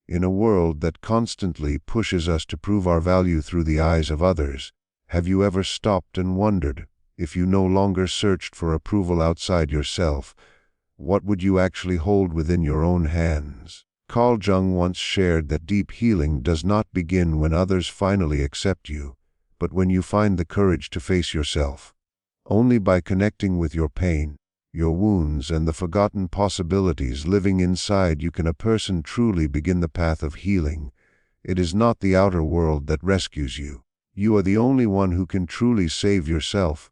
In a world that constantly pushes us to prove our value through the eyes of others, have you ever stopped and wondered, if you no longer searched for approval outside yourself, what would you actually hold within your own hands? Carl Jung once shared that deep healing does not begin when others finally accept you, but when you find the courage to face yourself. Only by connecting with your pain, your wounds, and the forgotten possibilities living inside you can a person truly begin the path of healing. It is not the outer world that rescues you. You are the only one who can truly save yourself.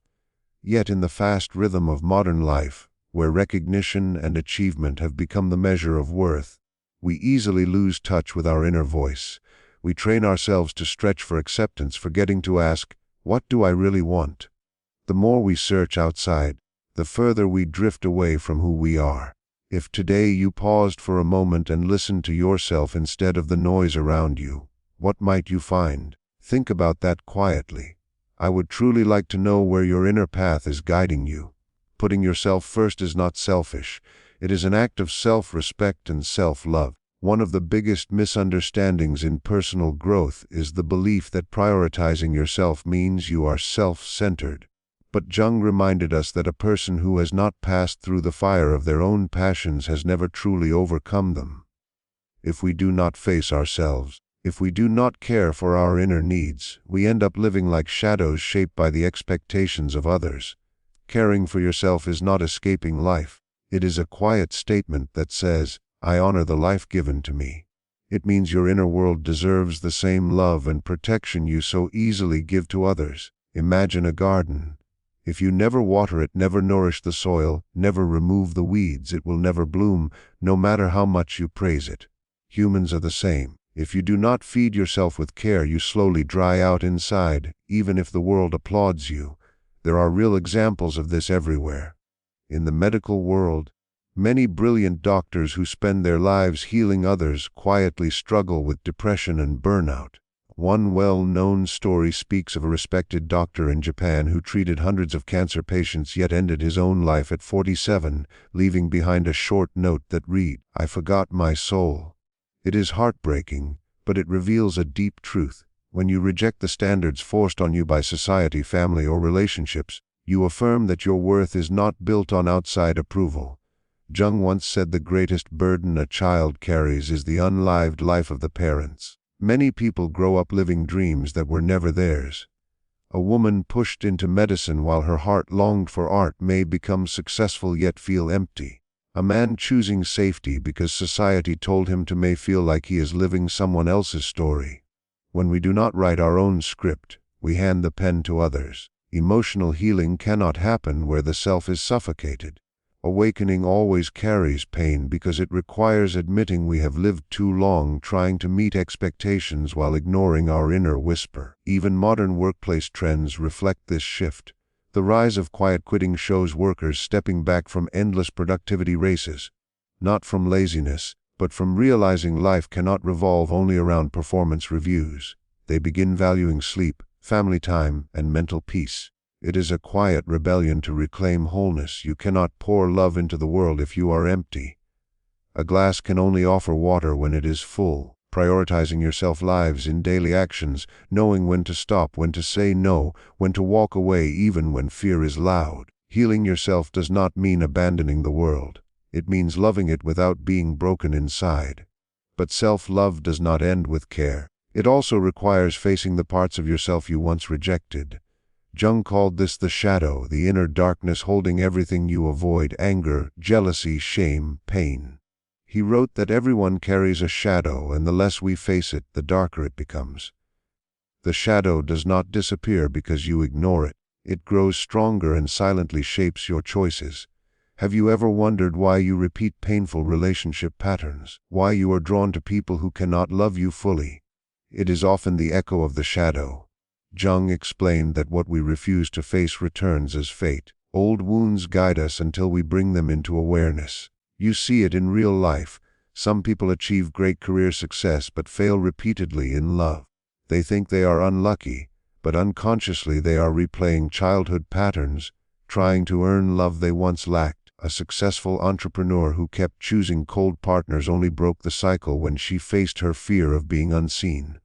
Yet in the fast rhythm of modern life, where recognition and achievement have become the measure of worth, we easily lose touch with our inner voice. We train ourselves to stretch for acceptance, forgetting to ask, what do I really want? The more we search outside, the further we drift away from who we are. If today you paused for a moment and listened to yourself instead of the noise around you, what might you find? Think about that quietly. I would truly like to know where your inner path is guiding you. Putting yourself first is not selfish. It is an act of self-respect and self-love. One of the biggest misunderstandings in personal growth is the belief that prioritizing yourself means you are self-centered. But Jung reminded us that a person who has not passed through the fire of their own passions has never truly overcome them. If we do not face ourselves, if we do not care for our inner needs, we end up living like shadows shaped by the expectations of others. Caring for yourself is not escaping life. It is a quiet statement that says, I honor the life given to me. It means your inner world deserves the same love and protection you so easily give to others. Imagine a garden. If you never water it, never nourish the soil, never remove the weeds, it will never bloom, no matter how much you praise it. Humans are the same. If you do not feed yourself with care, you slowly dry out inside, even if the world applauds you. There are real examples of this everywhere. In the medical world, many brilliant doctors who spend their lives healing others quietly struggle with depression and burnout. One well-known story speaks of a respected doctor in Japan who treated hundreds of cancer patients yet ended his own life at 47, leaving behind a short note that read, I forgot my soul. It is heartbreaking, but it reveals a deep truth. When you reject the standards forced on you by society, family, or relationships, you affirm that your worth is not built on outside approval. Jung once said the greatest burden a child carries is the unlived life of the parents. Many people grow up living dreams that were never theirs. A woman pushed into medicine while her heart longed for art may become successful yet feel empty. A man choosing safety because society told him to may feel like he is living someone else's story. When we do not write our own script, we hand the pen to others. Emotional healing cannot happen where the self is suffocated. Awakening always carries pain because it requires admitting we have lived too long trying to meet expectations while ignoring our inner whisper. Even modern workplace trends reflect this shift. The rise of quiet quitting shows workers stepping back from endless productivity races, not from laziness, but from realizing life cannot revolve only around performance reviews. They begin valuing sleep, family time, and mental peace. It is a quiet rebellion to reclaim wholeness. You cannot pour love into the world if you are empty. A glass can only offer water when it is full. Prioritizing yourself lives in daily actions, knowing when to stop, when to say no, when to walk away even when fear is loud. Healing yourself does not mean abandoning the world. It means loving it without being broken inside. But self-love does not end with care. It also requires facing the parts of yourself you once rejected. Jung called this the shadow, the inner darkness holding everything you avoid: anger, jealousy, shame, pain. He wrote that everyone carries a shadow, and the less we face it, the darker it becomes. The shadow does not disappear because you ignore it. It grows stronger and silently shapes your choices. Have you ever wondered why you repeat painful relationship patterns? Why you are drawn to people who cannot love you fully? It is often the echo of the shadow. Jung explained that what we refuse to face returns as fate. Old wounds guide us until we bring them into awareness. You see it in real life. Some people achieve great career success but fail repeatedly in love. They think they are unlucky, but unconsciously they are replaying childhood patterns, trying to earn love they once lacked. A successful entrepreneur who kept choosing cold partners only broke the cycle when she faced her fear of being unseen.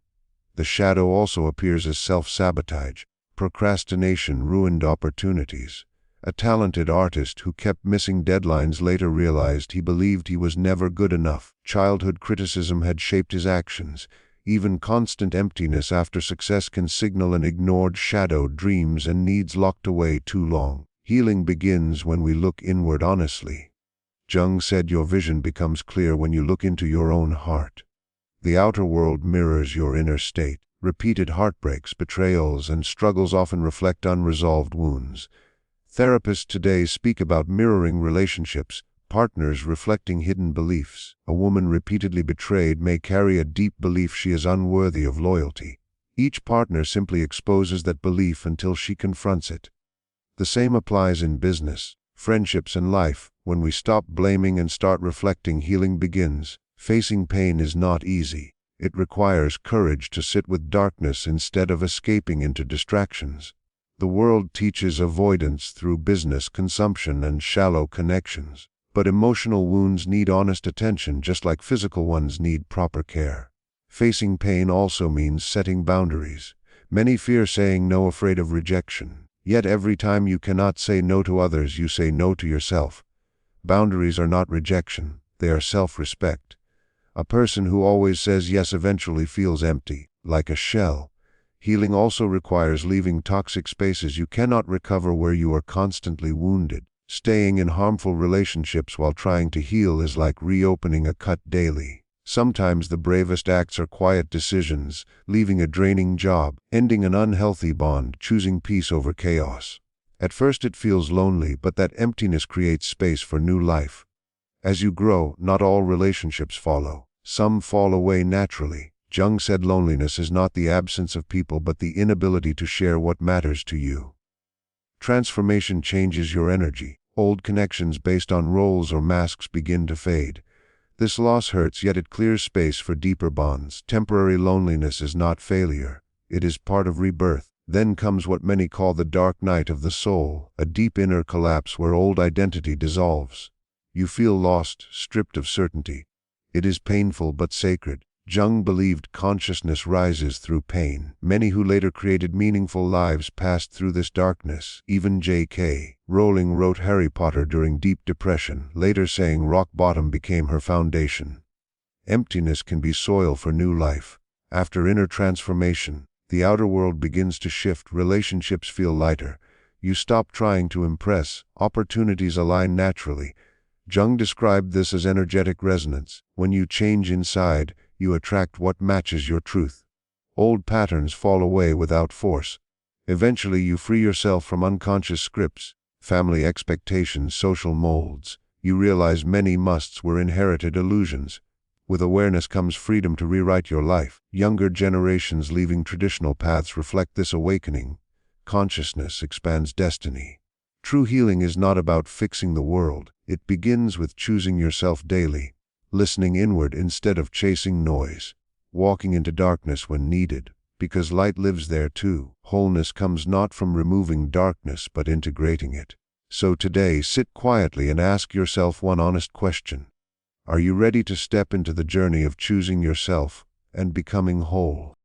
The shadow also appears as self-sabotage. Procrastination ruined opportunities. A talented artist who kept missing deadlines later realized he believed he was never good enough. Childhood criticism had shaped his actions. Even constant emptiness after success can signal an ignored shadow, dreams and needs locked away too long. Healing begins when we look inward honestly. Jung said your vision becomes clear when you look into your own heart. The outer world mirrors your inner state. Repeated heartbreaks, betrayals, and struggles often reflect unresolved wounds. Therapists today speak about mirroring relationships, partners reflecting hidden beliefs. A woman repeatedly betrayed may carry a deep belief she is unworthy of loyalty. Each partner simply exposes that belief until she confronts it. The same applies in business, friendships, and life. When we stop blaming and start reflecting, healing begins. Facing pain is not easy. It requires courage to sit with darkness instead of escaping into distractions. The world teaches avoidance through business, consumption, and shallow connections. But emotional wounds need honest attention just like physical ones need proper care. Facing pain also means setting boundaries. Many fear saying no, afraid of rejection. Yet every time you cannot say no to others, you say no to yourself. Boundaries are not rejection, they are self-respect. A person who always says yes eventually feels empty, like a shell. Healing also requires leaving toxic spaces. You cannot recover where you are constantly wounded. Staying in harmful relationships while trying to heal is like reopening a cut daily. Sometimes the bravest acts are quiet decisions, leaving a draining job, ending an unhealthy bond, choosing peace over chaos. At first it feels lonely, but that emptiness creates space for new life. As you grow, not all relationships follow. Some fall away naturally. Jung said loneliness is not the absence of people but the inability to share what matters to you. Transformation changes your energy. Old connections based on roles or masks begin to fade. This loss hurts, yet it clears space for deeper bonds. Temporary loneliness is not failure. It is part of rebirth. Then comes what many call the dark night of the soul, a deep inner collapse where old identity dissolves. You feel lost, stripped of certainty. It is painful but sacred. Jung believed consciousness rises through pain. Many who later created meaningful lives passed through this darkness. Even J.K. Rowling wrote Harry Potter during deep depression, later saying rock bottom became her foundation. Emptiness can be soil for new life. After inner transformation, the outer world begins to shift. Relationships feel lighter. You stop trying to impress. Opportunities align naturally. Jung described this as energetic resonance. When you change inside, you attract what matches your truth. Old patterns fall away without force. Eventually you free yourself from unconscious scripts, family expectations, social molds. You realize many musts were inherited illusions. With awareness comes freedom to rewrite your life. Younger generations leaving traditional paths reflect this awakening. Consciousness expands destiny. True healing is not about fixing the world. It begins with choosing yourself daily, listening inward instead of chasing noise, walking into darkness when needed, because light lives there too. Wholeness comes not from removing darkness but integrating it. So today, sit quietly and ask yourself one honest question. Are you ready to step into the journey of choosing yourself and becoming whole?